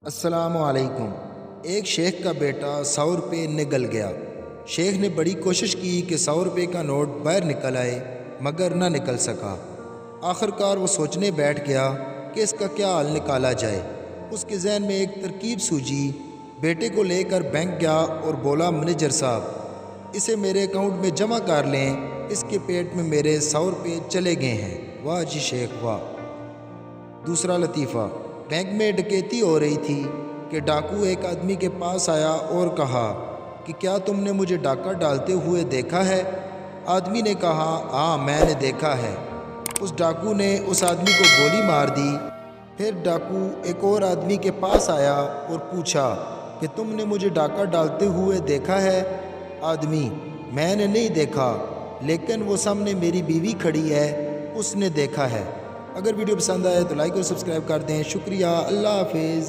अस्सलामुअलैकुम। एक शेख का बेटा 100 रुपये निगल गया। शेख ने बड़ी कोशिश की कि 100 रुपये का नोट बाहर निकल आए, मगर ना निकल सका। आखिरकार वो सोचने बैठ गया कि इसका क्या हल निकाला जाए। उसके जहन में एक तरकीब सूझी। बेटे को लेकर बैंक गया और बोला, मैनेजर साहब, इसे मेरे अकाउंट में जमा कर लें, इसके पेट में मेरे 100 रुपये चले गए हैं। वाह जी शेख वाह। दूसरा लतीफ़ा। बैंक में डकैती हो रही थी कि डाकू एक आदमी के पास आया और कहा कि क्या तुमने मुझे डाका डालते हुए देखा है? आदमी ने कहा, हाँ मैंने देखा है। उस डाकू ने उस आदमी को गोली मार दी। फिर डाकू एक और आदमी के पास आया और पूछा कि तुमने मुझे डाका डालते हुए देखा है? आदमी, मैंने नहीं देखा, लेकिन वो सामने मेरी बीवी खड़ी है, उसने देखा है। अगर वीडियो पसंद आए तो लाइक और सब्सक्राइब कर दें। शुक्रिया। अल्लाह हाफिज़।